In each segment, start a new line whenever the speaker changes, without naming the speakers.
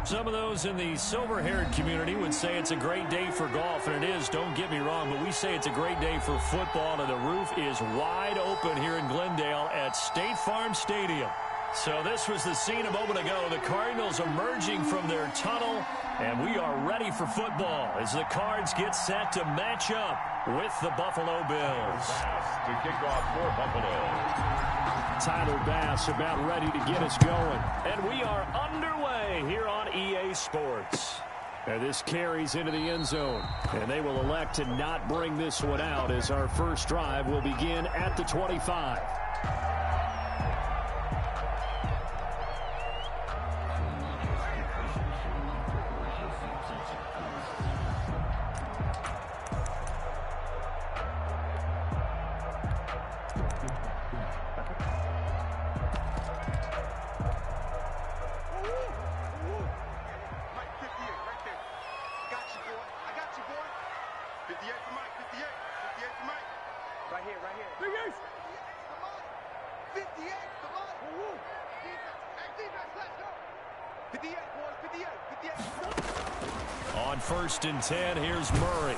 Some of those in the silver-haired community would say it's a great day for golf, and it is, don't get me wrong, but we say it's a great day for football, and the roof is wide open here in Glendale at State Farm Stadium. So this was the scene a moment ago. The Cardinals emerging from their tunnel, and we are ready for football as the Cards get set to match up with the Buffalo Bills.
To kick off for Buffalo.
Tyler Bass about ready to get us going. And we are underway here on EA Sports. And this carries into the end zone. And they will elect to not bring this one out as our first drive will begin at the 25. On 1st and 10, here's Murray.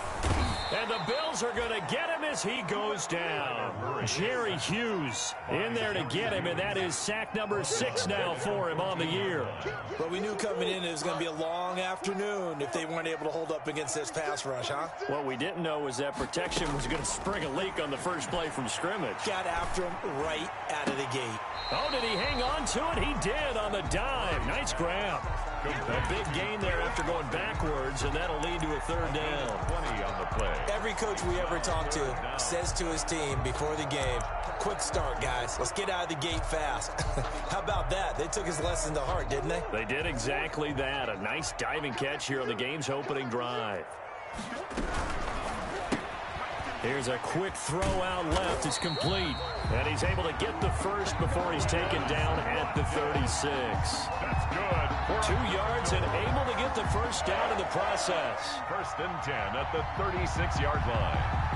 And the Bills are going to get him as he goes down. Jerry Hughes in there to get him, and that is sack number 6 now for him on the year.
But we knew coming in it was going to be a long afternoon if they weren't able to hold up against this pass rush, huh?
What we didn't know was that protection was going to spring a leak on the first play from scrimmage.
Got after him right out of the gate.
Oh, did he hang on to it? He did on the dive. Nice grab. A big gain there after going backwards, and that'll lead to a 3rd down.
20 on the play.
Every coach we ever talk to says to his team before the game, quick start, guys. Let's get out of the gate fast. How about that? They took his lesson to heart, didn't they?
They did exactly that. A nice diving catch here on the game's opening drive. Here's a quick throw out left. It's complete. And he's able to get the first before he's taken down at the 36.
That's good.
2 yards and able to get the first down in the process.
1st and 10 at the 36-yard line.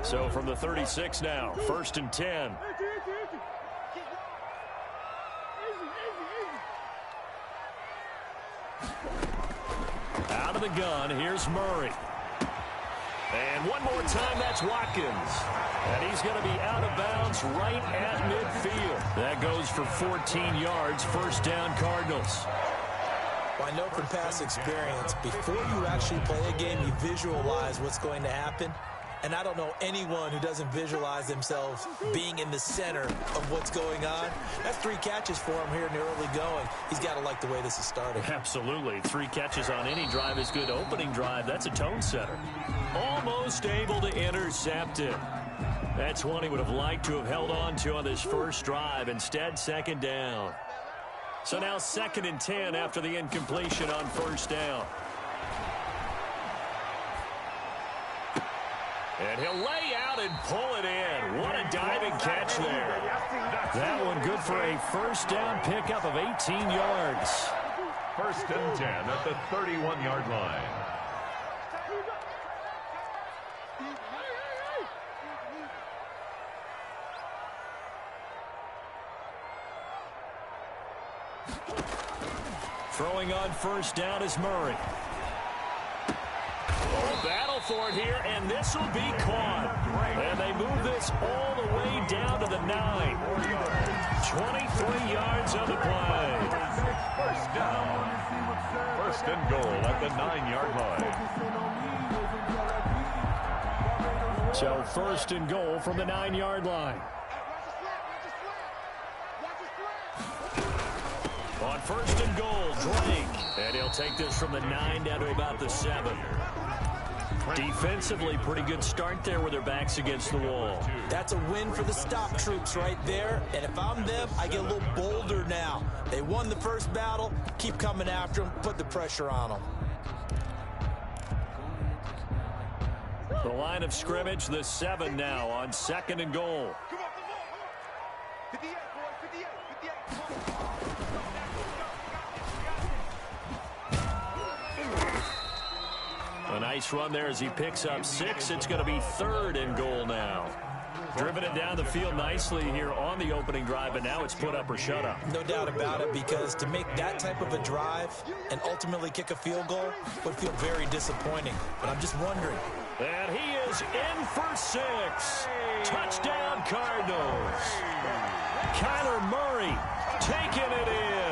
So from the 36 now, 1st and 10. Out of the gun, here's Murray. And one more time, that's Watkins. And he's going to be out of bounds right at midfield. That goes for 14 yards, 1st down Cardinals.
Well, I know from past experience, before you actually play a game, you visualize what's going to happen. And I don't know anyone who doesn't visualize themselves being in the center of what's going on. That's 3 catches for him here in the early going. He's got to like the way this is starting.
Absolutely. 3 catches on any drive is good. Opening drive, that's a tone setter. Almost able to intercept it. That's one he would have liked to have held on to on this first drive. Instead, 2nd down. So now 2nd and 10 after the incompletion on 1st down. And he'll lay out and pull it in. What a diving catch there. That one good for a 1st down pickup of 18 yards.
1st and 10 at the 31-yard line.
Throwing on 1st down is Murray. Oh, battle for it here, and this will be caught. And they move this all the way down to the 9. 23 yards on the play.
1st down. 1st and goal at the 9-yard line.
So 1st and goal from the 9-yard line. On 1st and goal, Drake. And he'll take this from the 9 down to about the 7. Defensively, pretty good start there with their backs against the wall.
That's a win for the stop troops right there. And if I'm them, I get a little bolder now. They won the first battle. Keep coming after them. Put the pressure on them.
The line of scrimmage, the 7 now on 2nd and goal.
Come on.
Nice run there as he picks up 6. It's going to be 3rd and goal now. Driven it down the field nicely here on the opening drive, and now it's put up or shut up.
No doubt about it, because to make that type of a drive and ultimately kick a field goal would feel very disappointing. But I'm just wondering.
And he is in for 6. Touchdown, Cardinals. Kyler Murray taking it in.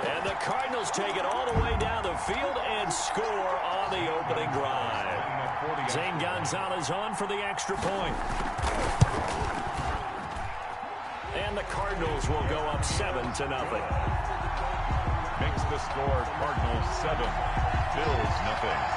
And the Cardinals take it all the way down the field and score on the opening drive. Zane Gonzalez on for the extra point. And the Cardinals will go up 7-0.
Makes the score Cardinals 7, Bills 0.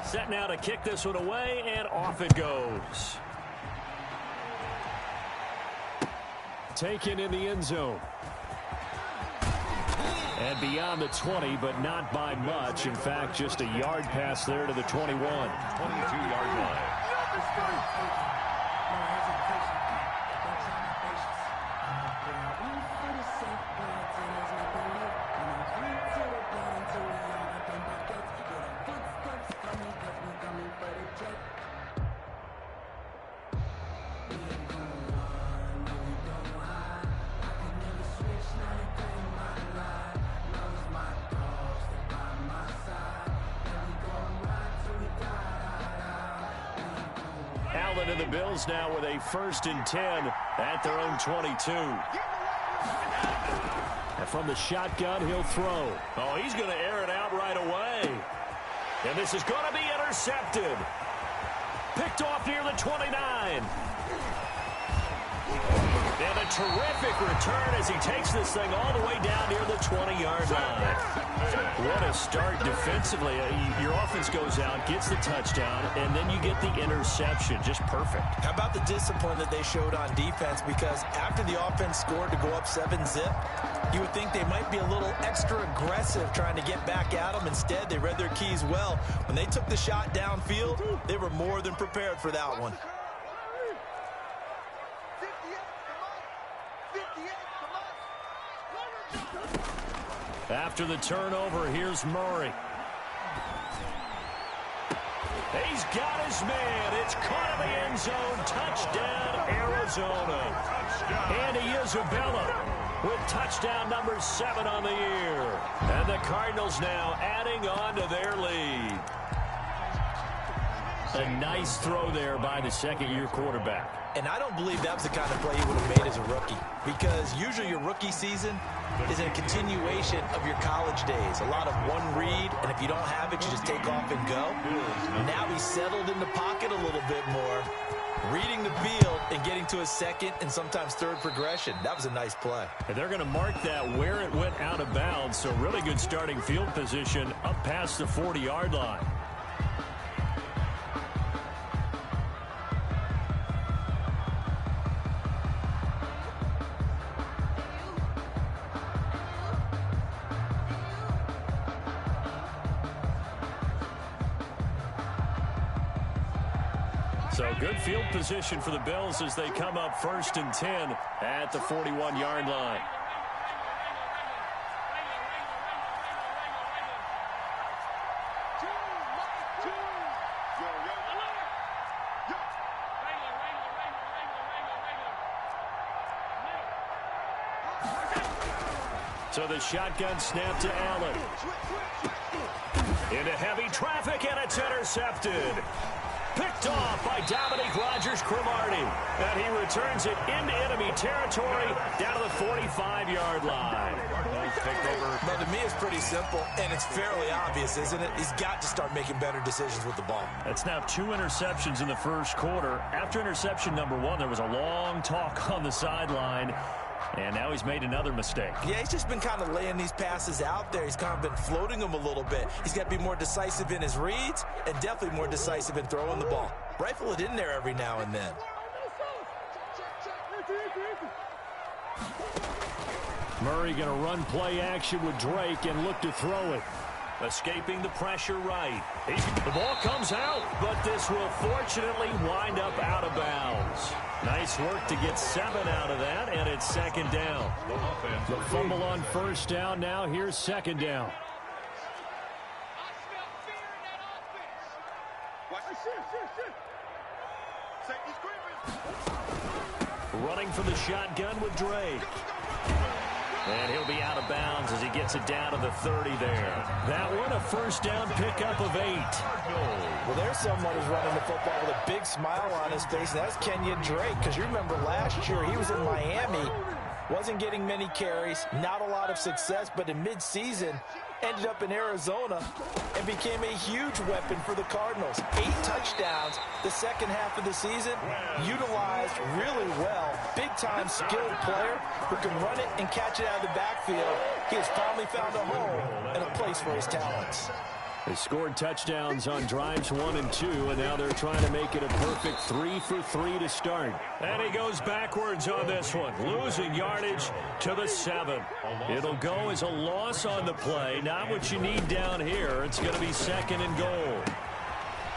Set now to kick this one away, and off it goes. Taken in the end zone. And beyond the 20, but not by much. In fact, just a yard pass there to the 21.
22-yard line.
Allen and the Bills now with a 1st and 10 at their own 22. And from the shotgun, he'll throw. Oh, he's going to air it out right away. And this is going to be intercepted. Picked off near the 29. And a terrific return as he takes this thing all the way down near the 20-yard line. What a start defensively. Your offense goes out, gets the touchdown, and then you get the interception. Just perfect. How
about the discipline that they showed on defense? Because after the offense scored to go up 7-zip, you would think they might be a little extra aggressive trying to get back at them. Instead, they read their keys well. When they took the shot downfield, they were more than prepared for that one.
After the turnover, here's Murray. He's got his man. It's caught in the end zone. Touchdown, Arizona. Andy Isabella with touchdown number 7 on the year. And the Cardinals now adding on to their lead. A nice throw there by the second-year quarterback.
And I don't believe that was the kind of play he would have made as a rookie, because usually your rookie season is a continuation of your college days. A lot of one read, and if you don't have it, you just take off and go. Now he's settled in the pocket a little bit more, reading the field and getting to a second and sometimes third progression. That was a nice play.
And they're going to mark that where it went out of bounds, so really good starting field position up past the 40-yard line. So good field position for the Bills as they come up 1st and 10 at the 41-yard line. So the shotgun snap to Allen. Into heavy traffic, and it's intercepted. Picked off by Dominique Rodgers-Cromartie. And he returns it into enemy territory down to the 45-yard line.
Well, to me, it's pretty simple, and it's fairly obvious, isn't it? He's got to start making better decisions with the ball.
That's now 2 interceptions in the first quarter. After interception number 1, there was a long talk on the sideline. And now he's made another mistake.
Yeah, he's just been kind of laying these passes out there. He's kind of been floating them a little bit. He's got to be more decisive in his reads and definitely more decisive in throwing the ball. Rifle it in there every now and then.
Murray going to run play action with Drake and look to throw it. Escaping the pressure right. The ball comes out, but this will fortunately wind up out of bounds. Nice work to get 7 out of that, and it's second down. The fumble on first down. Now here's second down. Running for the shotgun with Drake. And he'll be out of bounds as he gets it down to the 30 there. That one, a first down pickup of 8.
Well, there's someone who's running the football with a big smile on his face, and that's Kenyon Drake, because you remember last year he was in Miami, wasn't getting many carries, not a lot of success, but in midseason ended up in Arizona and became a huge weapon for the Cardinals. 8 touchdowns the second half of the season, utilized really well. Big-time skilled player who can run it and catch it out of the backfield. He has finally found a home and a place for his talents.
They scored touchdowns on drives 1 and 2, and now they're trying to make it a perfect 3 for 3 to start. And he goes backwards on this one, losing yardage to the 7. It'll go as a loss on the play. Not what you need down here. It's going to be second and goal.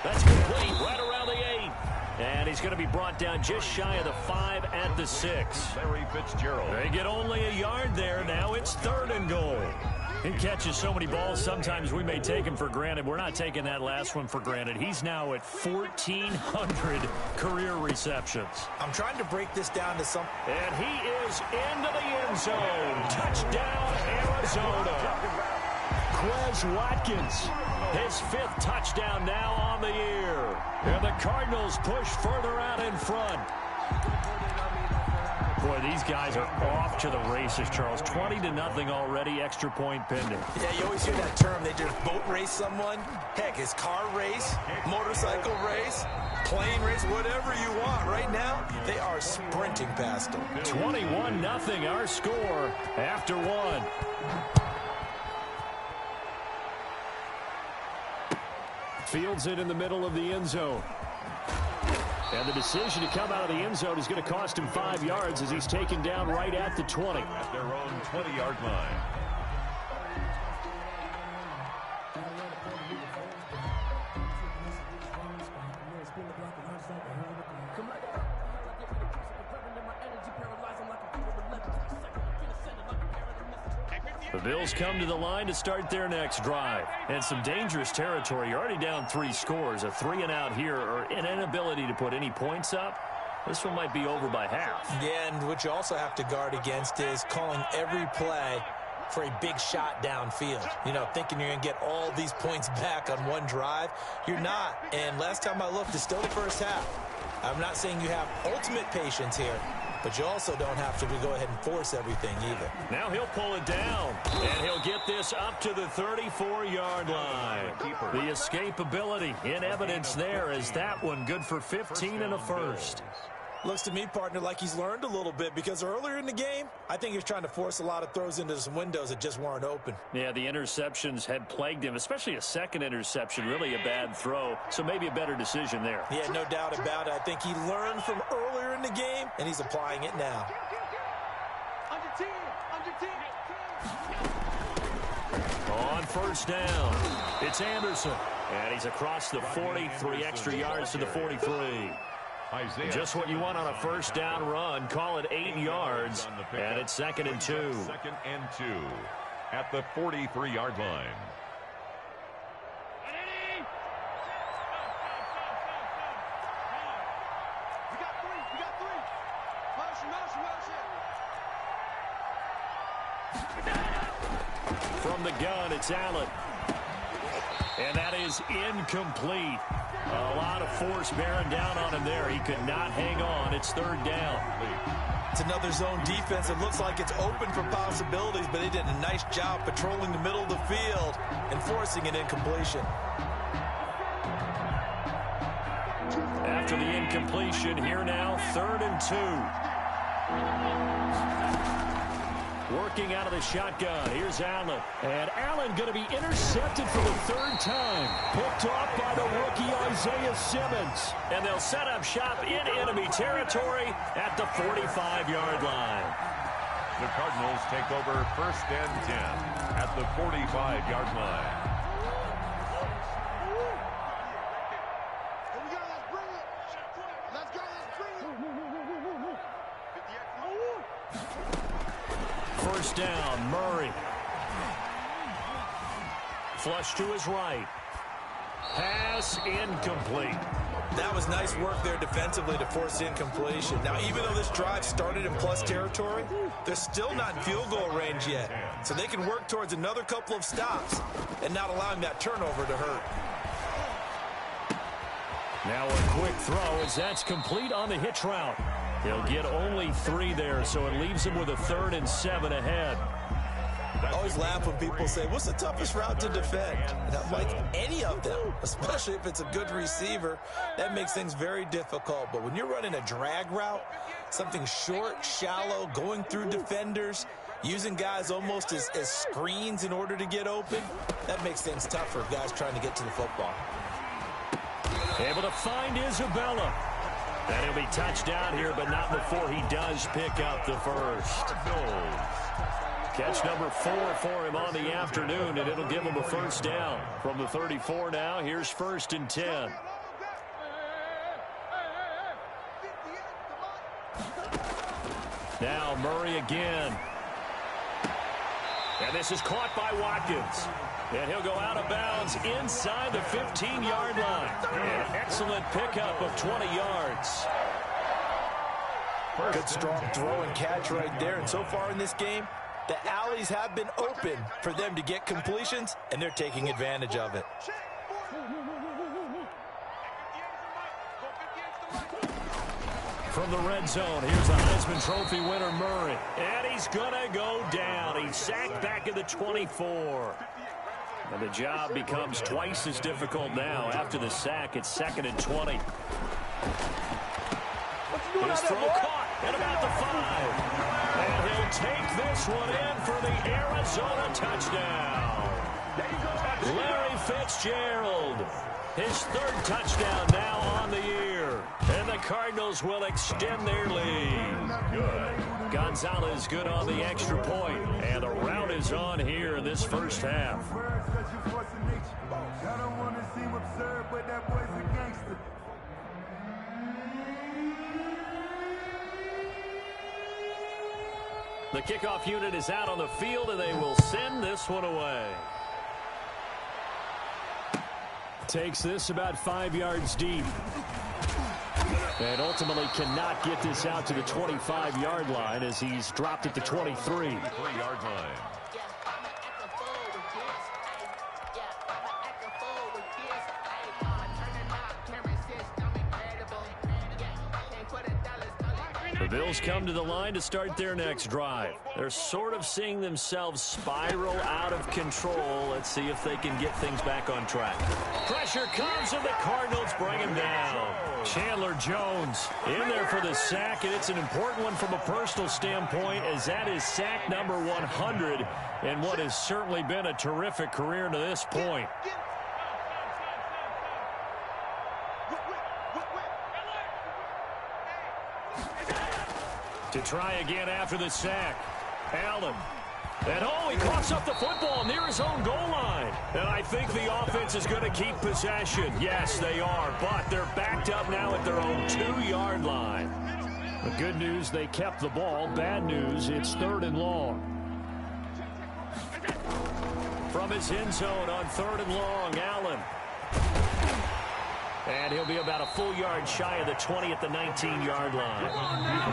That's complete right around the 8. And he's going to be brought down just shy of the 5 at the 6.
Larry Fitzgerald.
They get only a yard there. Now it's third and goal. He catches so many balls, sometimes we may take him for granted. We're not taking that last one for granted. He's now at 1,400 career receptions.
I'm trying to break this down to some...
And he is into the end zone. Touchdown, Arizona. Quez Watkins, his 5th touchdown now on the year. And the Cardinals push further out in front. Boy, these guys are off to the races, Charles. 20-0 already, extra point pending.
Yeah, you always hear that term. They just boat race someone. Heck, it's car race, motorcycle race, plane race, whatever you want. Right now, they are sprinting past them.
21-0 our score after 1. Fields it in the middle of the end zone. And the decision to come out of the end zone is going to cost him 5 yards as he's taken down right at the 20.
At their own 20-yard line.
The Bills come to the line to start their next drive. And some dangerous territory. You're already down 3 scores. A 3 and out here, or an inability to put any points up. This one might be over by half.
Yeah, and what you also have to guard against is calling every play for a big shot downfield. You know, thinking you're going to get all these points back on one drive. You're not. And last time I looked, it's still the first half. I'm not saying you have ultimate patience here, but you also don't have to go ahead and force everything either.
Now he'll pull it down, and he'll get this up to the 34-yard line. The escapability in evidence there is that one good for 15 and a first.
Looks to me, partner, like he's learned a little bit, because earlier in the game, I think he was trying to force a lot of throws into some windows that just weren't open.
Yeah, the interceptions had plagued him, especially a second interception, really a bad throw, so maybe a better decision there.
Yeah, no doubt about it. I think he learned from earlier in the game, and he's applying it now.
On first down, it's Anderson, and he's across the 43 extra yards to the 43. Just what you want on a first down run. Call it 8 yards, and it's second and 2.
Second and 2 at the 43-yard line.
From the gun, it's Allen. And that is incomplete. A lot of force bearing down on him there. He could not hang on. It's third down.
It's another zone defense. It looks like it's open for possibilities, but they did a nice job patrolling the middle of the field and forcing an incompletion.
After the incompletion, here now, third and 2. Working out of the shotgun. Here's Allen. And Allen going to be intercepted for the third time. Picked off by the rookie Isaiah Simmons. And they'll set up shop in enemy territory at the 45-yard line.
The Cardinals take over 1st and 10 at the 45-yard line.
First down, Murray. Flush to his right. Pass incomplete.
That was nice work there defensively to force the incompletion. Now, even though this drive started in plus territory, they're still not in field goal range yet. So they can work towards another couple of stops and not allowing that turnover to hurt.
Now a quick throw as that's complete on the hitch route. He'll get only 3 there, so it leaves him with a 3rd and 7 ahead.
I always laugh when people say, what's the toughest route to defend? And I'm like, any of them, especially if it's a good receiver. That makes things very difficult. But when you're running a drag route, something short, shallow, going through defenders, using guys almost as screens in order to get open, that makes things tough for guys trying to get to the football.
Able to find Isabella. And he'll be touched down here, but not before he does pick up the first. Catch number 4 for him on the afternoon, and it'll give him a first down. From the 34 now, here's 1st and 10. Now Murray again. And this is caught by Watkins. And he'll go out of bounds inside the 15-yard line. An excellent pickup of 20 yards.
Good strong throw and catch right there. And so far in this game, the alleys have been open for them to get completions, and they're taking advantage of it.
From the red zone, here's the Heisman Trophy winner, Murray. And he's going to go down. He's sacked back at the 24. And the job becomes twice as difficult now. After the sack, it's 2nd and 20. His throw caught at about the 5. And he'll take this one in for the Arizona touchdown. Larry Fitzgerald, his 3rd touchdown now on the year. And the Cardinals will extend their lead. Good. Gonzalez good on the extra point. And the rout is on here in this first half. The kickoff unit is out on the field, and they will send this one away. Takes this about 5 yards deep. And ultimately cannot get this out to the 25-yard line as he's dropped at the 23.
3-yard line.
The Bills come to the line to start their next drive. They're sort of seeing themselves spiral out of control. Let's see if they can get things back on track. Pressure comes, and the Cardinals bring him down. Chandler Jones in there for the sack, and it's an important one from a personal standpoint, as that is sack number 100 in what has certainly been a terrific career to this point. To try again after the sack. Allen. And he coughs up the football near his own goal line. And I think the offense is going to keep possession. Yes, they are, but they're backed up now at their own 2-yard line. The good news, they kept the ball. Bad news, it's 3rd and long. From his end zone on 3rd and long, Allen. And he'll be about a full yard shy of the 20 at the 19-yard line.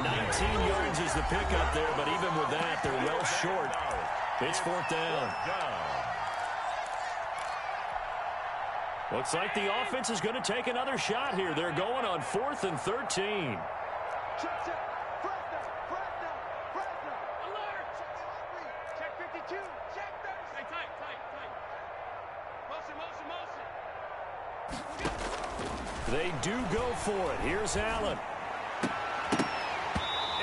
19 yards is the pickup there, but even with that, they're well short. It's 4th down. Looks like the offense is going to take another shot here. They're going on 4th and 13. They do go for it. Here's Allen.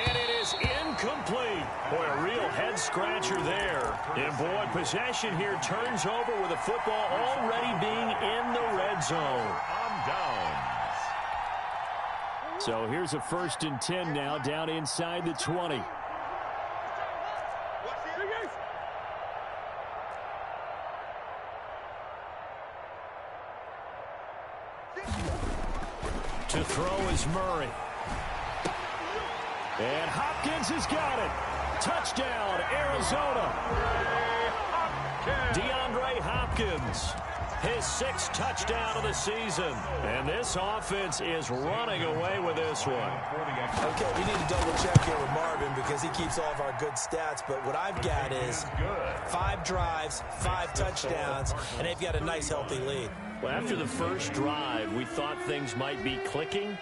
And it is incomplete. Boy, a real head-scratcher there. And, boy, possession here turns over with the football already being in the red zone.
On downs.
So here's a 1st and 10 now, down inside the 20. To throw is Murray. And Hopkins has got it. Touchdown, Arizona. DeAndre Hopkins, his 6th touchdown of the season. And this offense is running away with this one.
Okay, we need to double-check here with Marvin because he keeps all of our good stats. But what I've got is 5 drives, 5 touchdowns, and they've got a nice, healthy lead.
Well, after the first drive, we thought things might be clicking.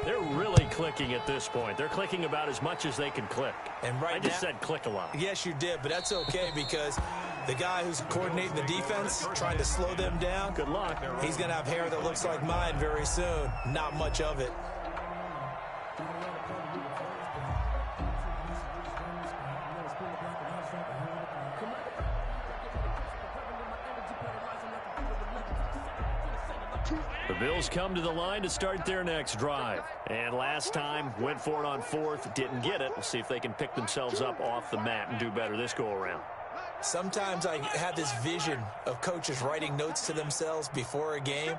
They're really clicking at this point. They're clicking about as much as they can click.
And right
I just said click a lot.
Yes, you did, but that's okay because the guy who's coordinating the defense, trying to slow them down,
good luck.
He's going to have hair that looks like mine very soon. Not much of it.
The Bills come to the line to start their next drive. And last time, went for it on 4th, didn't get it. We'll see if they can pick themselves up off the mat and do better this go-around.
Sometimes I have this vision of coaches writing notes to themselves before a game.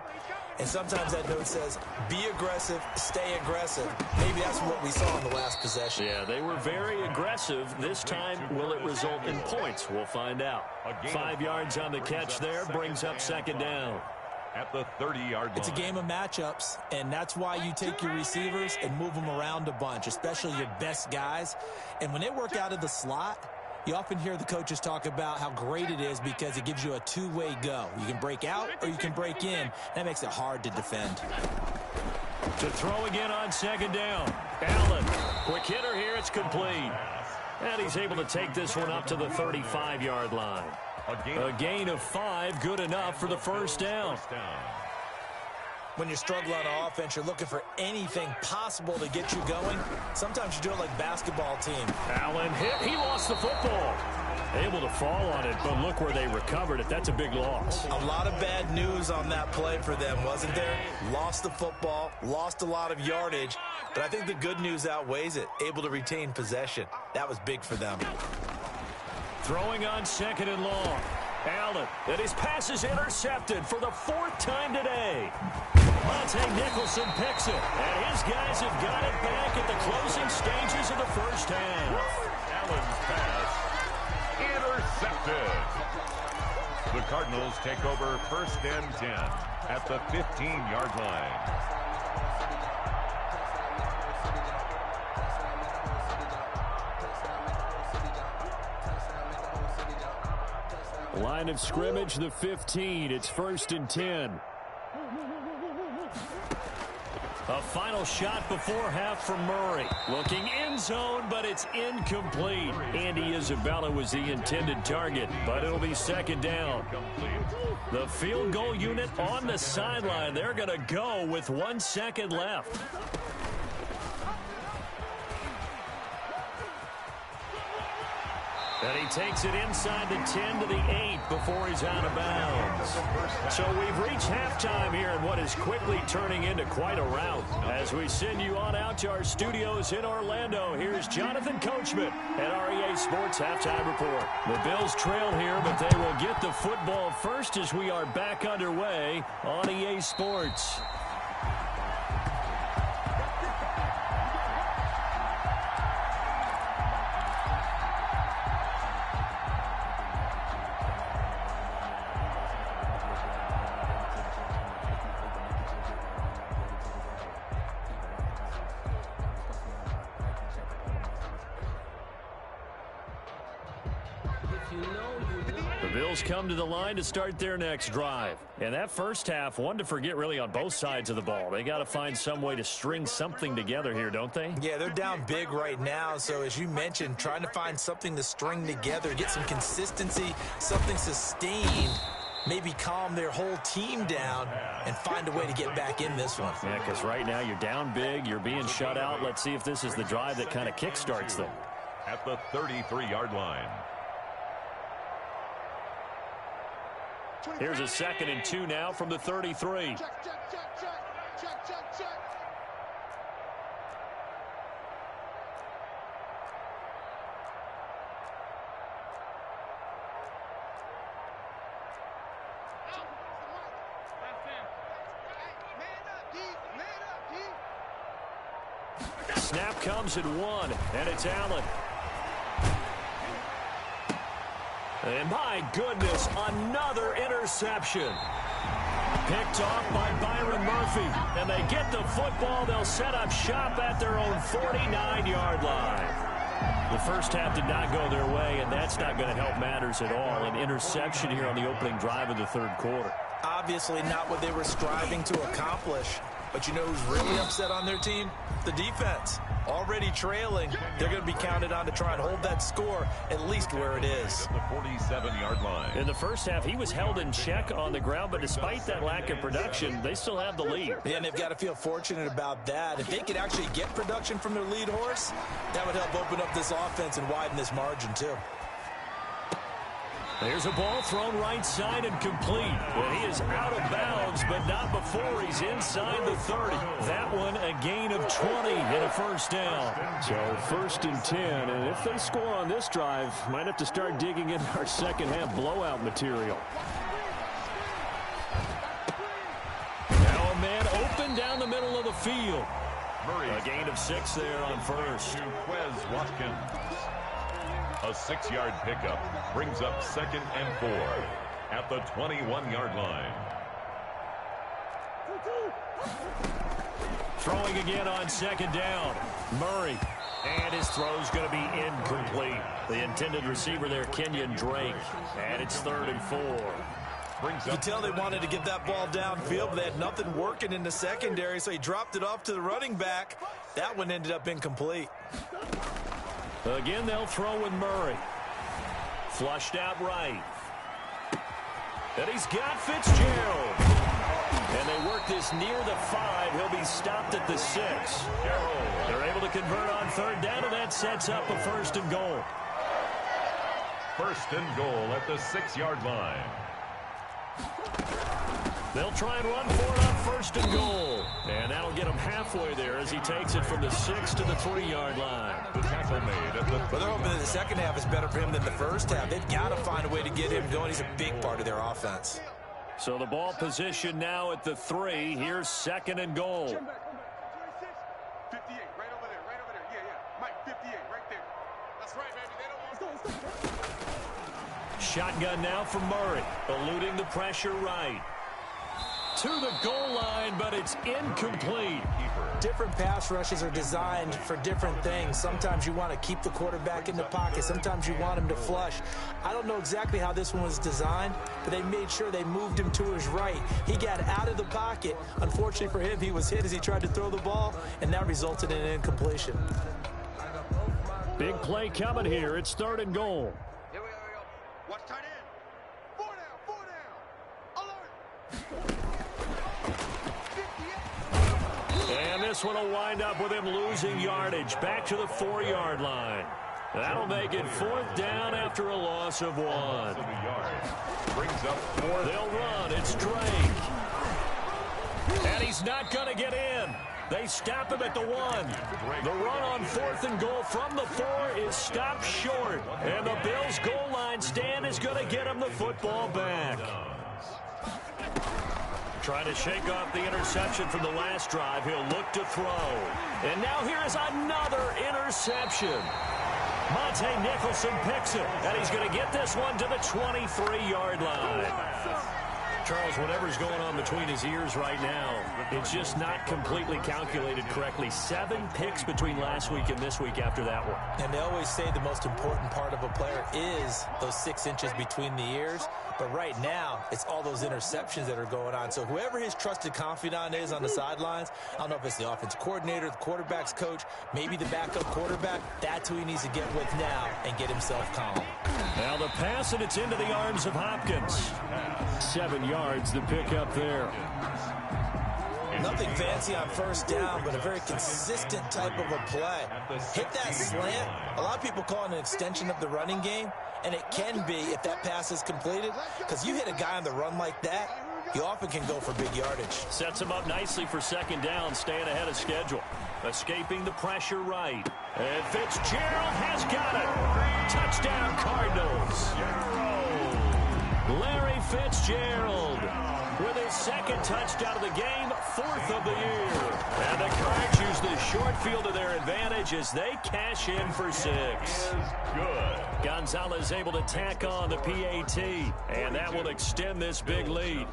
And sometimes that note says, be aggressive, stay aggressive. Maybe that's what we saw in the last possession.
Yeah, they were very aggressive. This time, will it result in points? We'll find out. 5 yards on the catch there, brings up 2nd down.
At the 30-yard line.
It's a game of matchups, and that's why you take your receivers and move them around a bunch, especially your best guys. And when they work out of the slot, you often hear the coaches talk about how great it is because it gives you a two-way go. You can break out or you can break in. That makes it hard to defend.
To throw again on 2nd down. Allen, quick hitter here, it's complete. And he's able to take this one up to the 35-yard line. A gain of 5, good enough for the 1st down.
When you're struggling on offense, you're looking for anything possible to get you going. Sometimes you do it like basketball team.
Allen hit, he lost the football. Able to fall on it, but look where they recovered it. That's a big loss.
A lot of bad news on that play for them, wasn't there? Lost the football, lost a lot of yardage, but I think the good news outweighs it. Able to retain possession. That was big for them.
Throwing on 2nd and long. Allen, and his pass is intercepted for the 4th time today. Monte Nicholson picks it, and his guys have got it back at the closing stages of the 1st half.
Allen's pass intercepted. The Cardinals take over 1st and 10 at the 15-yard line.
Line of scrimmage, the 15. It's 1st and 10. A final shot before half from Murray. Looking end zone, but it's incomplete. Andy Isabella was the intended target, but it'll be 2nd down. The field goal unit on the sideline. They're going to go with 1 second left. And he takes it inside the 10 to the 8 before he's out of bounds. So we've reached halftime here in what is quickly turning into quite a rout. As we send you on out to our studios in Orlando, here's Jonathan Coachman at REA Sports Halftime Report. The Bills trail here, but they will get the football first as we are back underway on EA Sports. Come to the line to start their next drive. And that first half, one to forget really on both sides of the ball. They got to find some way to string something together here, don't they?
Yeah, they're down big right now. So as you mentioned, trying to find something to string together, get some consistency, something sustained, maybe calm their whole team down and find a way to get back in this one.
Yeah, because right now you're down big, you're being shut out. Let's see if this is the drive that kind of kickstarts them.
at the 33-yard line.
Here's a 2nd and 2 now from the 33. Snap comes at 1, and it's Allen. And my goodness, another interception. Picked off by Byron Murphy. And they get the football. They'll set up shop at their own 49-yard line. The first half did not go their way, and that's not going to help matters at all. An interception here on the opening drive of the third quarter.
Obviously not what they were striving to accomplish. But you know who's really upset on their team? The defense. Already trailing. They're going to be counted on to try and hold that score at least where it is.
At the 47-yard line.
In the first half, he was held in check on the ground, but despite that lack of production, they still have the lead.
Yeah, and they've got to feel fortunate about that. If they could actually get production from their lead horse, that would help open up this offense and widen this margin too.
There's a ball thrown right side and complete. And he is out of bounds, but not before he's inside the 30. That one a gain of 20 and a first down.
So 1st and 10, and if they score on this drive, might have to start digging into our second half blowout material.
Now a man open down the middle of the field.
Murray.
A gain of 6 there on first.
To Quez Watkins. A 6-yard pickup brings up 2nd and 4 at the 21-yard line.
Throwing again on 2nd down. Murray. And his throw's going to be incomplete. The intended receiver there, Kenyon Drake. And it's 3rd and 4.
You could tell they wanted to get that ball downfield, but they had nothing working in the secondary, so he dropped it off to the running back. That one ended up incomplete.
Again, they'll throw with Murray. Flushed out right. And he's got Fitzgerald. And they work this near the 5. He'll be stopped at the 6. They're able to convert on 3rd down, and that sets up a 1st and goal.
1st and goal at the 6-yard line.
They'll try and run for it on 1st and goal. And that'll get him halfway there as he takes it from the 6 to the 3-yard line.
The tackle made at the...
Well, they're hoping that the second half is better for him than the first half. They've got to find a way to get him going. He's a big part of their offense.
So the ball position now at the 3. Here's 2nd and goal.
58, right over there, right over there. Yeah. Mike, 58, right there. That's right, baby. They don't want to...
Shotgun now from Murray, eluding the pressure right. To the goal line, but it's incomplete.
Different pass rushes are designed for different things. Sometimes you want to keep the quarterback in the pocket. Sometimes you want him to flush. I don't know exactly how this one was designed, but they made sure they moved him to his right. He got out of the pocket. Unfortunately for him, he was hit as he tried to throw the ball, and that resulted in an incompletion.
Big play coming here. It's 3rd and goal.
Here we go. Watch tight end. 4 down. Alert.
And this one will wind up with him losing yardage back to the 4-yard line. That'll make it 4th down after a loss of 1.
Brings up 4th.
They'll run. It's Drake. And he's not going to get in. They stop him at the 1. The run on 4th and goal from the 4 is stopped short. And the Bills' goal line stand is going to get him the football back. Trying to shake off the interception from the last drive. He'll look to throw. And now here is another interception. Monte Nicholson picks it. And he's going to get this one to the 23-yard line. Charles, whatever's going on between his ears right now, it's just not completely calculated correctly. 7 picks between last week and this week after that one.
And they always say the most important part of a player is those 6 inches between the ears. But right now, it's all those interceptions that are going on. So whoever his trusted confidant is on the sidelines, I don't know if it's the offensive coordinator, the quarterback's coach, maybe the backup quarterback, that's who he needs to get with now and get himself calm.
Now the pass, and it's into the arms of Hopkins.
7 yards, the pick up there.
Nothing fancy on first down, but a very consistent type of a play. Hit that slant. A lot of people call it an extension of the running game, and it can be if that pass is completed, because you hit a guy on the run like that, he often can go for big yardage.
Sets him up nicely for second down, staying ahead of schedule. Escaping the pressure right. And Fitzgerald has got it. Touchdown, Cardinals. Larry Fitzgerald with his second touchdown of the game, 4th of the year. And the Cards use the short field to their advantage as they cash in for 6.
Good.
Gonzalez able to tack on the PAT, and that will extend this big lead.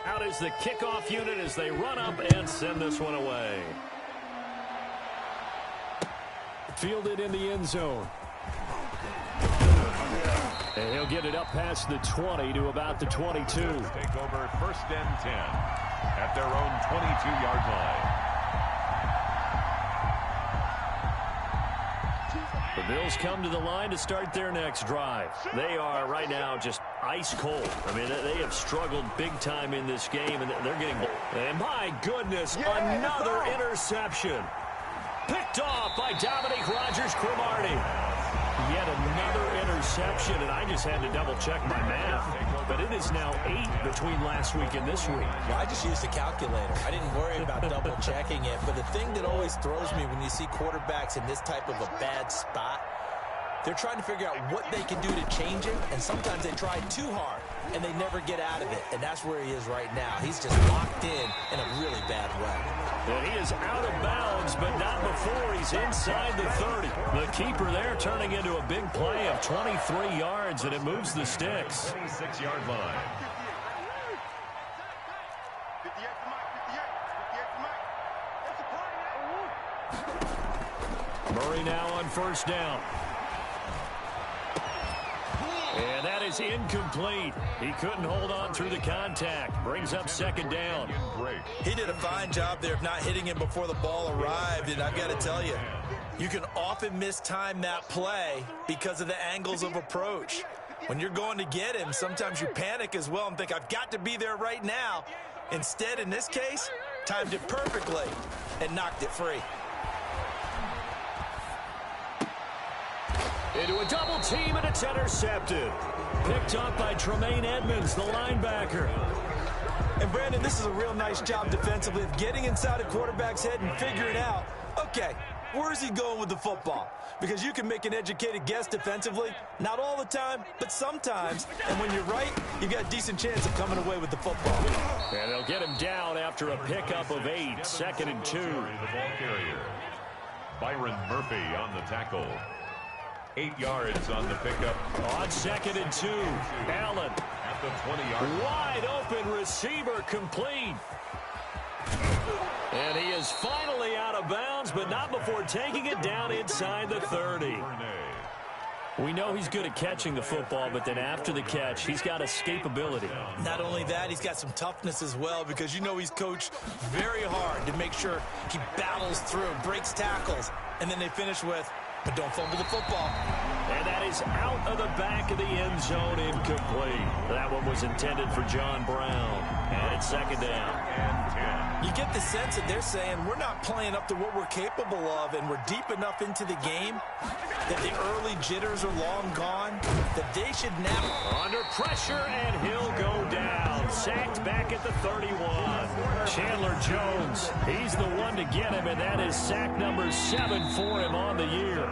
Out is the kickoff unit as they run up and send this one away.
Fielded in the end zone. And he'll get it up past the 20 to about the 22.
Take over 1st and 10 at their own 22-yard line.
The Bills come to the line to start their next drive. They are right now just ice cold. I mean, they have struggled big time in this game, and they're getting... And my goodness, another interception. Picked off by Dominique Rodgers-Cromartie. Yet another interception, and I just had to double-check my math. But it is now 8 between last week and this week.
Well, I just used a calculator. I didn't worry about double-checking it. But the thing that always throws me when you see quarterbacks in this type of a bad spot, they're trying to figure out what they can do to change it, and sometimes they try too hard, and they never get out of it. And that's where he is right now. He's just locked in a really bad way.
And he is out of bounds, but not before he's inside the 30. The keeper there turning into a big play of 23 yards, and it moves the sticks.
26-yard line.
58 for Mike, 58 for Mike. That's a play.
Murray now on first down. And that is incomplete. He couldn't hold on through the contact. Brings up second down.
He did a fine job there of not hitting him before the ball arrived, and I've got to tell you, you can often mistime that play because of the angles of approach. When you're going to get him, sometimes you panic as well and think, I've got to be there right now. Instead, in this case, timed it perfectly and knocked it free.
Into a double team, and it's intercepted. Picked up by Tremaine Edmonds, the linebacker.
And Brandon, this is a real nice job defensively of getting inside a quarterback's head and figuring out, okay, where's he going with the football? Because you can make an educated guess defensively, not all the time, but sometimes. And when you're right, you've got a decent chance of coming away with the football.
And they'll get him down after a pickup of 8, 2nd and 2.
The ball carrier. Byron Murphy on the tackle. 8 yards on the pickup.
On 2nd and 2, Allen.
At the 20-yard line.
Wide open receiver complete. And he is finally out of bounds, but not before taking it down inside the 30. We know he's good at catching the football, but then after the catch, he's got escapability.
Not only that, he's got some toughness as well, because you know he's coached very hard to make sure he battles through, breaks tackles, and then they finish with, but don't fumble the football.
And that is out of the back of the end zone, incomplete. That one was intended for John Brown. And it's second down.
You get the sense that they're saying we're not playing up to what we're capable of, and we're deep enough into the game that the early jitters are long gone, that they should now...
Under pressure, and he'll go down. Sacked back at the 31. Chandler Jones, he's the one to get him, and that is sack number 7 for him on the year.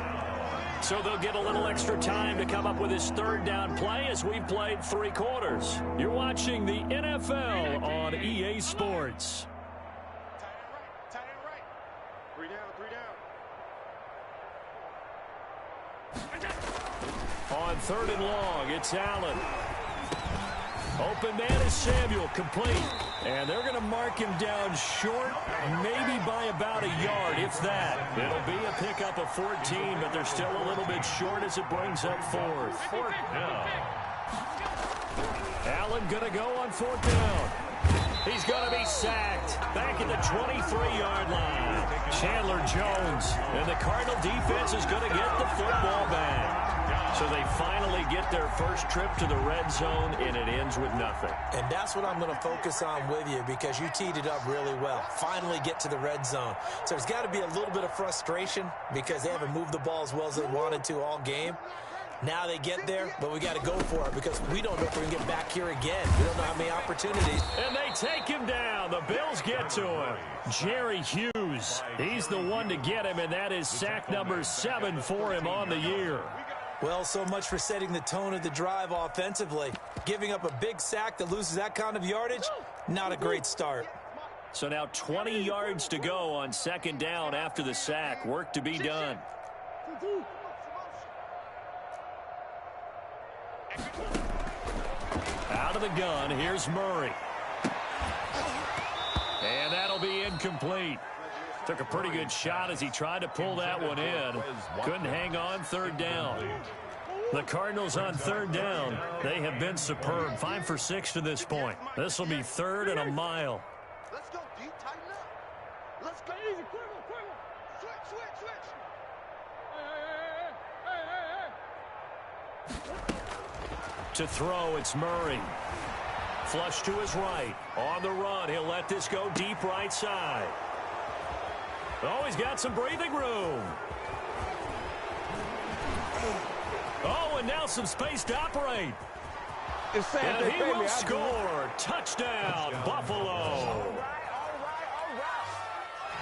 So they'll get a little extra time to come up with his third down play as we've played 3 quarters. You're watching the NFL on EA Sports.
Tight end right. 3 down, 3 down.
On 3rd and long, it's Allen. Open man is Samuel, complete. And they're going to mark him down short, maybe by about a yard, if that. It'll be a pickup of 14, but they're still a little bit short as it brings up 4th. 4th down. Allen going to go on 4th down. He's going to be sacked back at the 23-yard line. Chandler Jones, and the Cardinal defense is going to get the football back. So they finally get their first trip to the red zone, and it ends with nothing.
And that's what I'm going to focus on with you, because you teed it up really well. Finally get to the red zone. So there's got to be a little bit of frustration because they haven't moved the ball as well as they wanted to all game. Now they get there, but we got to go for it because we don't know if we can get back here again. We don't know how many opportunities.
And they take him down. The Bills get to him. Jerry Hughes, he's the one to get him, and that is sack number 7 for him on the year.
Well, so much for setting the tone of the drive offensively. Giving up a big sack that loses that kind of yardage, not a great start.
So now 20 yards to go on 2nd down after the sack. Work to be done. Out of the gun, here's Murray. And that'll be incomplete. Took a pretty good shot as he tried to pull that one in. Couldn't hang on 3rd down. The Cardinals on 3rd down. They have been superb. 5 for 6 to this point. This will be 3rd and a mile.
Let's go deep, tighten up. Let's go. Easy, switch.
To throw, it's Murray. Flush to his right. On the run, he'll let this go deep right side. Oh, he's got some breathing room. Oh, and now some space to operate. And he will score. Touchdown, Buffalo.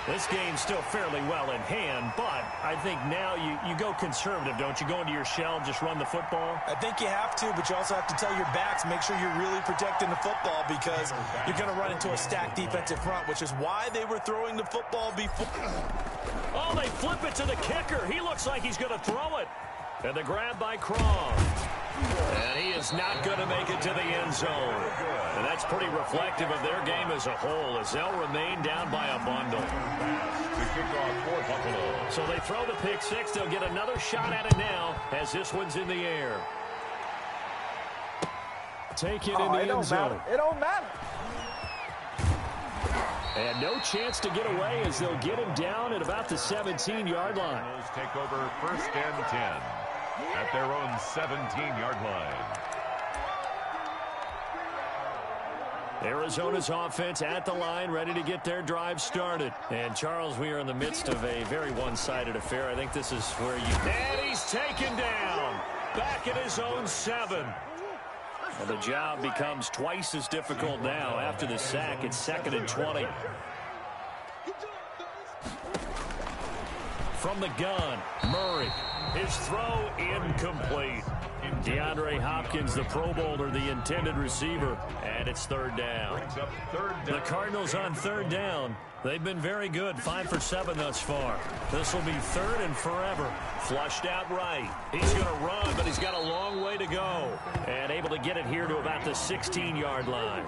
This game's still fairly well in hand, but I think now you go conservative, don't you? Go into your shell, just run the football?
I think you have to, but you also have to tell your backs, make sure you're really protecting the football because you're going to run into a stacked defensive front, which is why they were throwing the football before.
Oh, they flip it to the kicker. He looks like he's going to throw it. And the grab by Croft. And he is not going to make it to the end zone. And that's pretty reflective of their game as a whole as they'll remain down by a bundle. So they throw the pick 6. They'll get another shot at it now as this one's in the air.
Take it in the end zone.
It don't matter.
And no chance to get away as they'll get him down at about the 17-yard line.
Take over 1st and 10 at their own 17-yard line.
Arizona's offense at the line, ready to get their drive started. And, Charles, we are in the midst of a very one-sided affair. I think this is where you... And he's taken down. Back at his own 7. And the job becomes twice as difficult now after the sack. It's 2nd and 20. From the gun, Murray. His throw incomplete. DeAndre Hopkins, the Pro Bowler, the intended receiver. And it's 3rd down. The Cardinals on 3rd down. They've been very good. 5 for 7 thus far. This will be 3rd and forever. Flushed out right. He's going to run, but he's got a long way to go. And able to get it here to about the 16-yard line.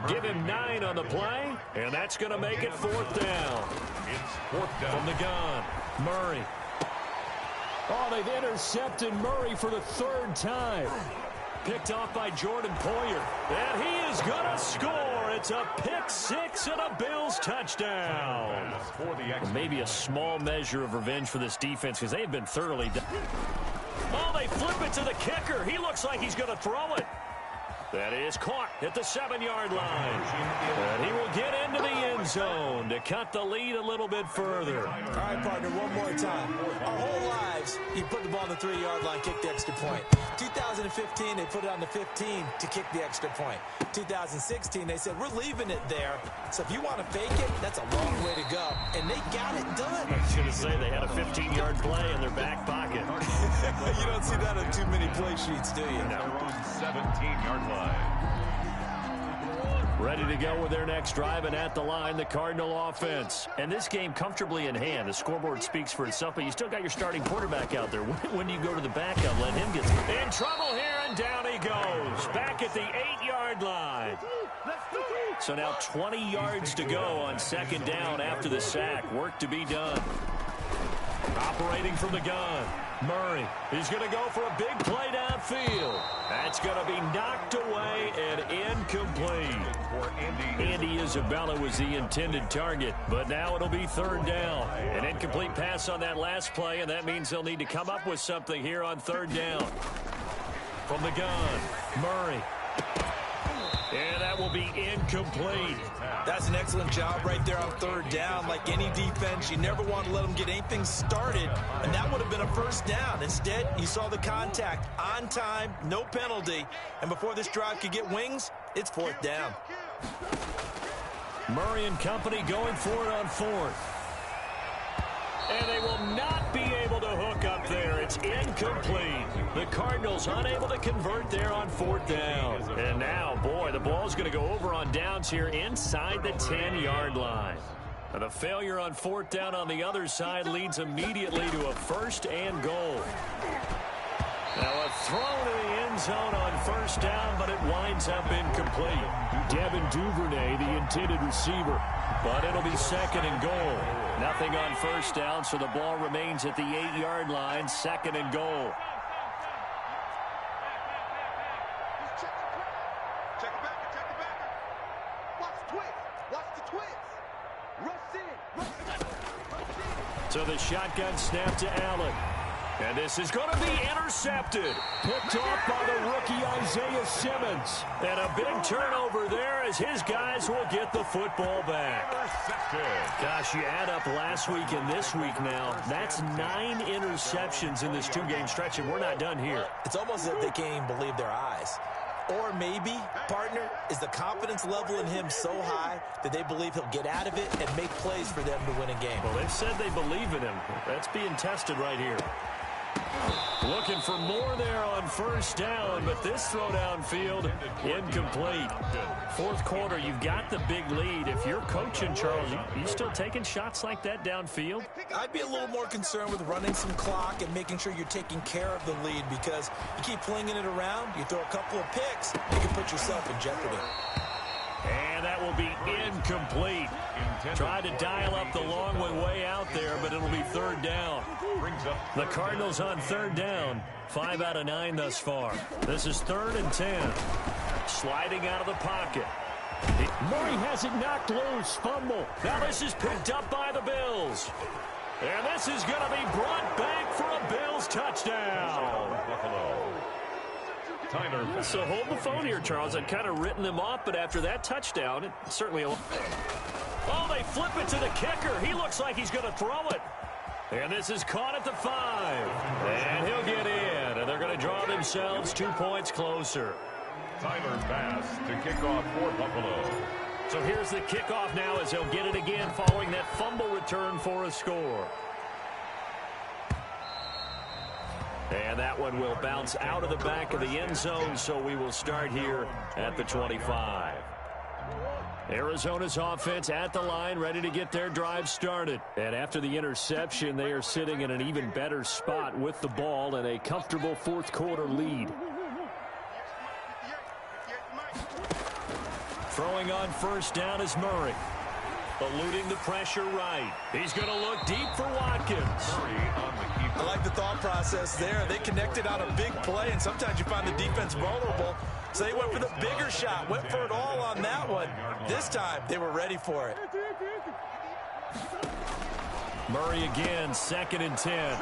Give him 9 on the play, and that's going to make it 4th down.
It's 4th down.
From the gun, Murray.
Oh, they've intercepted Murray for the 3rd time.
Picked off by Jordan Poyer. And he is going to score. It's a pick 6 and a Bills touchdown. Maybe a small measure of revenge for this defense because they've been thoroughly done. Oh, they flip it to the kicker. He looks like he's going to throw it. That is caught at the 7-yard line. And he will get into the end zone to cut the lead a little bit further.
All right, partner, one more time. Our whole lives, you put the ball on the 3-yard line, kick the extra point. 2015, they put it on the 15 to kick the extra point. 2016, they said, we're leaving it there. So if you want to fake it, that's a long way to go. And they got it done.
I was going to say they had a 15-yard play in their back pocket.
You don't see that on too many play sheets, do you?
Their own 17-yard line.
Ready to go with their next drive, and at the line, the Cardinal offense. And this game comfortably in hand. The scoreboard speaks for itself, but you still got your starting quarterback out there. When do you go to the backup? Let him get in trouble here, and down he goes. Back at the 8-yard line. So now 20 yards to go on 2nd down after the sack. Work to be done. Operating from the gun. Murray, he's going to go for a big play downfield. That's going to be knocked away and incomplete. Andy Isabella was the intended target, but now it'll be third down. An incomplete pass on that last play, and that means they'll need to come up with something here on third down. From the gun, Murray. And that will be incomplete.
That's an excellent job right there on third down. Like any defense, you never want to let them get anything started, and that would have been a first down. Instead, you saw the contact on time, no penalty, and before this drive could get wings, it's fourth down.
Murray and company going for it on fourth. And they will not be able to hook up there. It's incomplete. The Cardinals unable to convert there on fourth down. And now, boy, the ball's going to go over on downs here inside the 10-yard line. And the failure on fourth down on the other side leads immediately to a first and goal. Now a throw to the end zone on first down, but it winds up incomplete.
Devin Duvernay, the intended receiver.
But it'll be second and goal. Nothing on first down, so the ball remains at the 8-yard line, second and goal.
Check it back. Watch the twist. Watch the twist. Rush in.
So the shotgun snap to Allen. And this is going to be intercepted.
Picked off by the rookie Isaiah Simmons.
And a big turnover there as his guys will get the football back. Gosh, you add up last week and this week now. That's 9 interceptions in this 2-game stretch, and we're not done here.
It's almost as if they can't even believe their eyes. Or maybe, partner, is the confidence level in him so high that they believe he'll get out of it and make plays for them to win a game.
Well, they've said they believe in him. That's being tested right here. Looking for more there on first down, but this throw downfield, incomplete. Fourth quarter, you've got the big lead. If you're coaching, Charles, you still taking shots like that downfield?
I'd be a little more concerned with running some clock and making sure you're taking care of the lead, because you keep flinging it around, you throw a couple of picks, you can put yourself in jeopardy.
And that will be incomplete. Tried to dial up the long one way out there, but it'll be third down. The Cardinals on third down. 5 out of 9 thus far. This is 3rd and 10. Sliding out of the pocket.
Murray has it knocked loose. Fumble.
Now this is picked up by the Bills. And this is going to be brought back for a Bills touchdown. So hold the phone here, Charles. I'd kind of written them off, but after that touchdown, it certainly... Oh, they flip it to the kicker. He looks like he's going to throw it. And this is caught at the 5. And he'll get in. And they're going to draw themselves 2 points closer.
Tyler Bass to kick off for Buffalo.
So here's the kickoff now as they'll get it again following that fumble return for a score. And that one will bounce out of the back of the end zone, so we will start here at the 25. Arizona's offense at the line, ready to get their drive started. And after the interception, they are sitting in an even better spot with the ball and a comfortable fourth quarter lead. Throwing on first down is Murray. Eluding the pressure right. He's going to look deep for Watkins.
I like the thought process there. They connected on a big play, and sometimes you find the defense vulnerable. So they went for the bigger shot, went for it all on that one. This time, they were ready for it.
Murray again, 2nd and 10.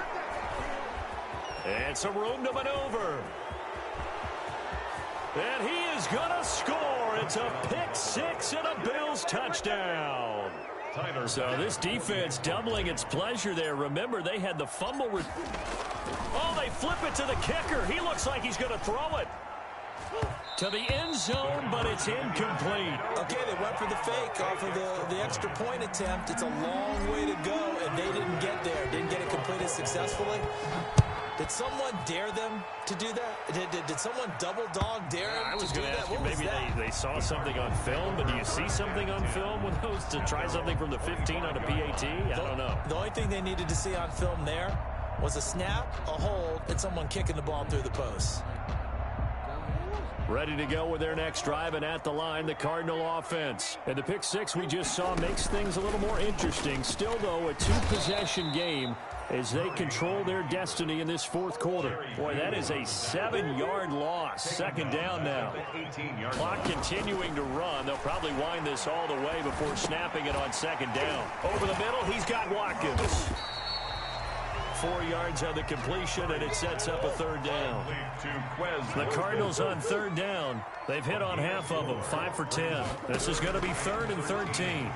And some room to maneuver. And he is going to score. It's a pick 6 and a Bills touchdown. So this defense doubling its pleasure there. Remember, they had the fumble. Oh, they flip it to the kicker. He looks like he's going to throw it to the end zone, but it's incomplete.
Okay, they went for the fake off of the extra point attempt. It's a long way to go, and they didn't get there. Didn't get it completed successfully. Did someone dare them to do that? Did someone double dog dare them to do that?
I was going to ask you, maybe they saw something on film, but do you see something on film with those to try something from the 15 on a PAT? I don't know.
The only thing they needed to see on film there was a snap, a hold, and someone kicking the ball through the post.
Ready to go with their next drive, and at the line, the Cardinal offense. And the pick six we just saw makes things a little more interesting. Still, though, a two-possession game as they control their destiny in this fourth quarter. Boy, that is a 7-yard loss. Second down now. Clock continuing to run. They'll probably wind this all the way before snapping it on second down. Over the middle, he's got Watkins. 4 yards on the completion, and it sets up a third down. The Cardinals on third down. They've hit on half of them, 5 for 10. This is going to be 3rd and 13.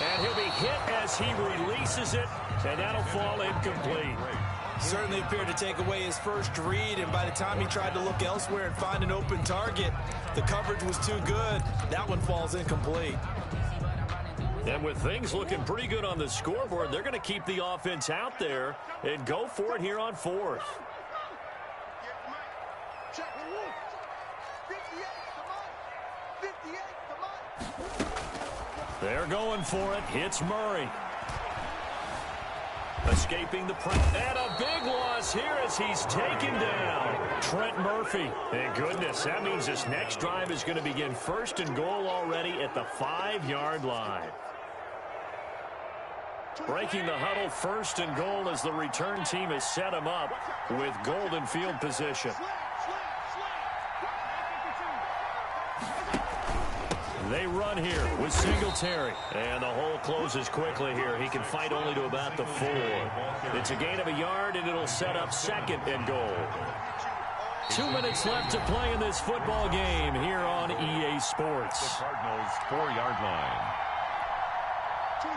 And he'll be hit as he releases it, and that'll fall incomplete.
Certainly appeared to take away his first read, and by the time he tried to look elsewhere and find an open target, the coverage was too good. That one falls incomplete.
And with things looking pretty good on the scoreboard, they're going to keep the offense out there and go for it here on 4th. They're going for it. Hits Murray. Escaping the press. And a big loss here as he's taken down. Trent Murphy. And goodness, that means this next drive is going to begin 1st and goal already at the 5-yard line. Breaking the huddle, 1st and goal as the return team has set him up with golden field position. They run here with Singletary. And the hole closes quickly here. He can fight only to about the 4. It's a gain of a yard, and it'll set up 2nd and goal. 2 minutes left to play in this football game here on EA Sports.
The Cardinals' 4-yard line.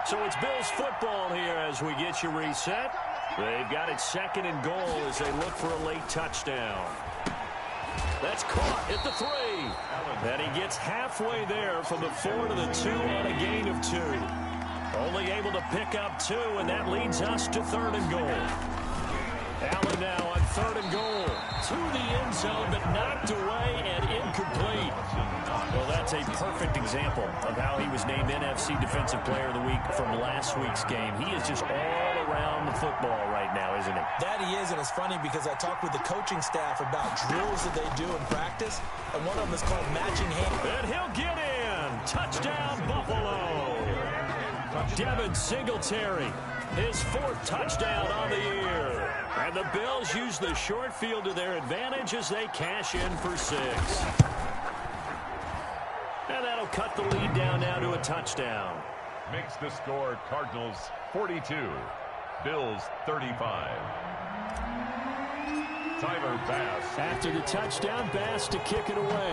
So it's Bills football here as we get you reset. They've got it 2nd and goal as they look for a late touchdown. That's caught at the 3. And he gets halfway there from the 4 to the 2 on a gain of 2. Only able to pick up 2, and that leads us to 3rd and goal. Allen now on 3rd and goal. To the end zone, but knocked away and incomplete. Well, that's a perfect example of how he was named NFC Defensive Player of the Week from last week's game. He is just all around the football right now, isn't he?
That he is, and it's funny because I talked with the coaching staff about drills that they do in practice, and one of them is called matching hand.
And he'll get in. Touchdown, Buffalo. Devin Singletary, his 4th touchdown on the year. And the Bills use the short field to their advantage as they cash in for 6. And that'll cut the lead down now to a touchdown.
Makes the score Cardinals 42, Bills 35. Tyler Bass.
After the touchdown, Bass to kick it away.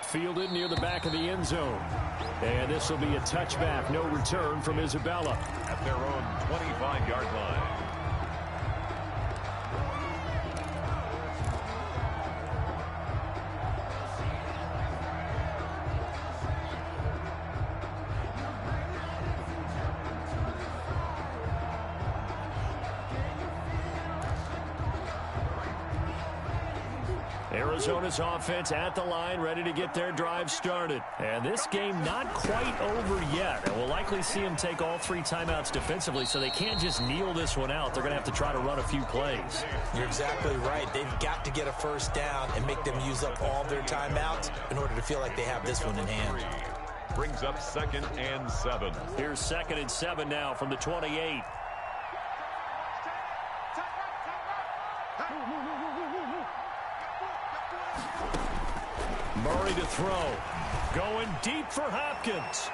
Fielded near the back of the end zone. And this will be a touchback. No return from Isabella.
At their own 25-yard line.
Arizona's offense at the line, ready to get their drive started. And this game not quite over yet. And we'll likely see them take all 3 timeouts defensively, so they can't just kneel this one out. They're going to have to try to run a few plays.
You're exactly right. They've got to get a 1st down and make them use up all their timeouts in order to feel like they have this one in hand.
Brings up 2nd and 7.
Here's 2nd and 7 now from the 28. Murray to throw. Going deep for Hopkins.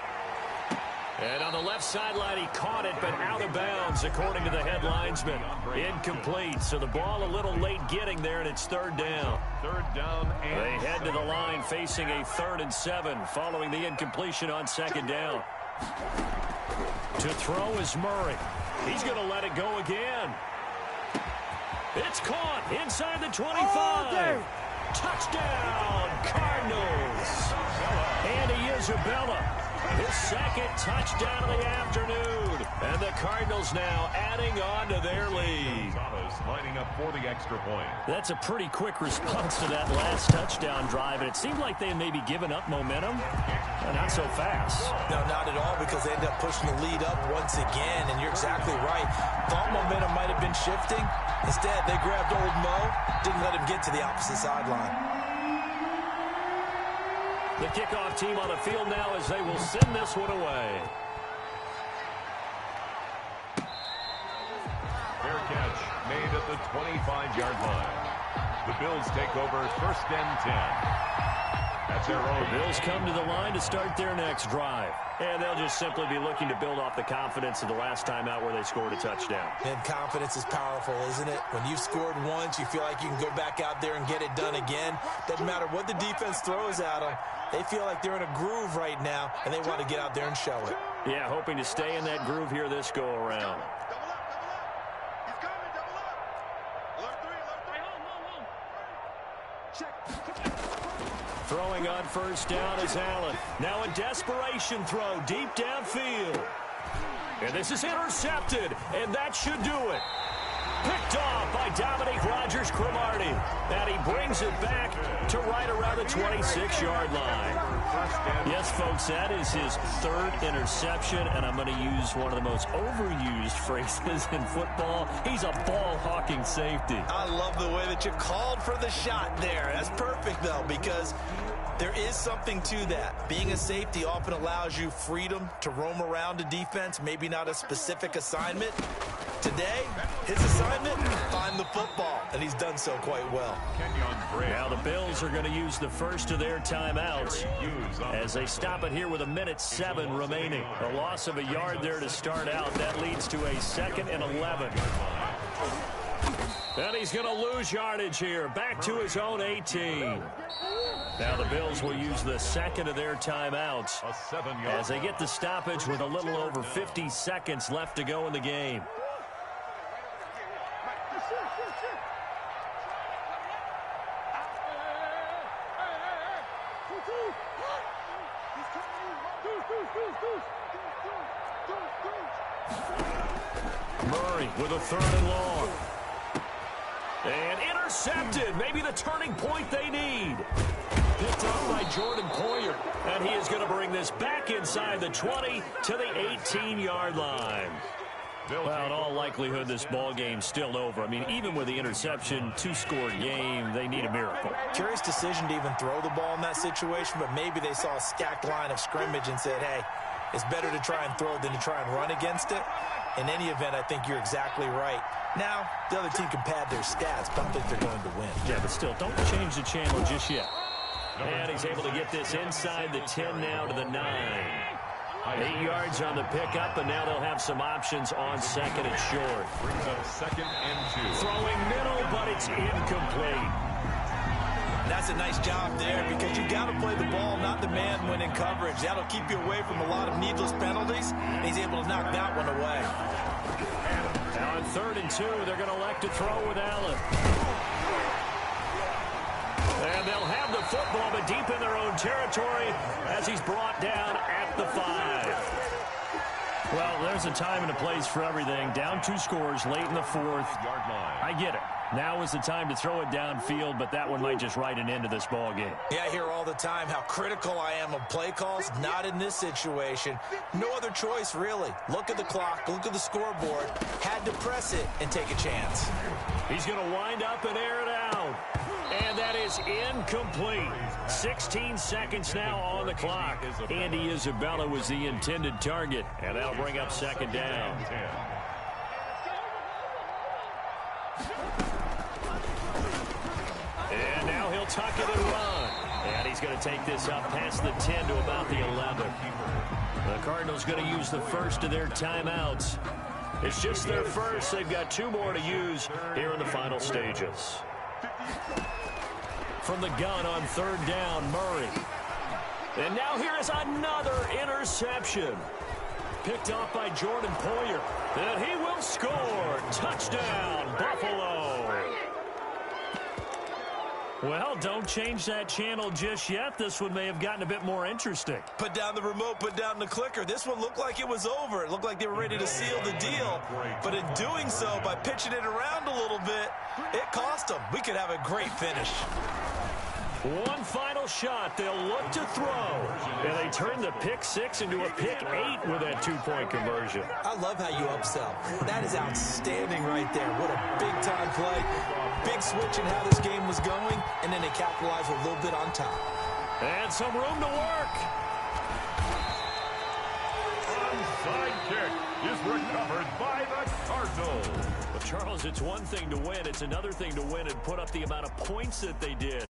And on the left sideline, he caught it, but out of bounds, according to the head linesman. Incomplete, so the ball a little late getting there, and it's 3rd down.
3rd down, and
they head to the line facing a 3rd and 7, following the incompletion on 2nd down. To throw is Murray. He's going to let it go again. It's caught inside the 25. Touchdown, Cardinals. Andy Isabella. His second touchdown of the afternoon. And the Cardinals now adding on to their lead.
Thomas lining up for the extra point.
That's a pretty quick response to that last touchdown drive. And it seemed like they had maybe given up momentum. Not so fast.
No, not at all, because they ended up pushing the lead up once again. And you're exactly right. Thought momentum might have been shifting. Instead, they grabbed old Mo, didn't let him get to the opposite sideline.
The kickoff team on the field now as they will send this one away.
Fair catch made at the 25-yard line. The Bills take over 1st and 10. That's their own.
The Bills come to the line to start their next drive. And they'll just simply be looking to build off the confidence of the last time out where they scored a touchdown.
And confidence is powerful, isn't it? When you've scored once, you feel like you can go back out there and get it done again. Doesn't matter what the defense throws at them. They feel like they're in a groove right now, and they want to get out there and show it.
Yeah, hoping to stay in that groove here this go-around. Throwing on 1st down is Allen. Now a desperation throw deep downfield. And this is intercepted, and that should do it. Picked off by Dominique Rodgers-Cromartie. And he brings it back to right around the 26-yard line. Yes, folks, that is his 3rd interception, and I'm going to use one of the most overused phrases in football. He's a ball-hawking safety.
I love the way that you called for the shot there. That's perfect, though, because there is something to that. Being a safety often allows you freedom to roam around a defense, maybe not a specific assignment. Today, his assignment, find the football, and he's done so quite well.
Now the Bills are going to use the first of their timeouts as they stop it here with 1:07 remaining. A loss of a yard there to start out. That leads to a 2nd and 11. And he's going to lose yardage here. Back to his own 18. Now the Bills will use the 2nd of their timeouts as they get the stoppage with a little over 50 seconds left to go in the game. Murray with a 3rd and long. And intercepted. Maybe the turning point they need. Picked up by Jordan Poyer. And he is going to bring this back inside the 20 to the 18-yard line. Well, in all likelihood, this ball game's still over. I mean, even with the interception, 2-score game, they need a miracle.
Curious decision to even throw the ball in that situation, but maybe they saw a stacked line of scrimmage and said, hey, it's better to try and throw than to try and run against it. In any event, I think you're exactly right. Now, the other team can pad their stats, but I don't think they're going to win.
Yeah, but still, don't change the channel just yet. And he's able to get this inside the 10 now to the 9. 8 yards on the pickup, and now they'll have some options on 2nd and short.
Brings up 2nd and 2.
Throwing middle, but it's incomplete.
That's a nice job there because you got to play the ball, not the man when in coverage. That'll keep you away from a lot of needless penalties, and he's able to knock that one away.
Now on 3rd and 2, they're going to elect to throw with Allen. And they'll have the football, but deep in their own territory as he's brought down at the 5. Well, there's a time and a place for everything. Down 2 scores late in the 4th. I get it. Now is the time to throw it downfield, but that one might just write an end to this ball game.
Yeah, I hear all the time how critical I am of play calls. Not in this situation. No other choice, really. Look at the clock. Look at the scoreboard. Had to press it and take a chance.
He's going to wind up and air it out. And that is incomplete. 16 seconds now on the clock. Andy Isabella was the intended target. And that'll bring up 2nd down. And now he'll tuck it and run. And he's going to take this up past the 10 to about the 11. The Cardinals going to use the first of their timeouts. It's just their first. They've got 2 more to use here in the final stages. From the gun on 3rd down, Murray. And now here is another interception. Picked off by Jordan Poyer. And he will score. Touchdown, Buffalo. Well, don't change that channel just yet. This one may have gotten a bit more interesting.
Put down the remote, put down the clicker. This one looked like it was over. It looked like they were ready to seal the deal. But in doing so, by pitching it around a little bit, it cost them. We could have a great finish.
One final shot. They'll look to throw. And they turn the pick 6 into a pick 8 with that 2-point conversion.
I love how you upsell. That is outstanding right there. What a big-time play. Big switch in how this game was going, and then they capitalized a little bit on top.
And some room to work.
Onside kick is recovered by the Cardinals.
But, Charles, it's one thing to win. It's another thing to win and put up the amount of points that they did.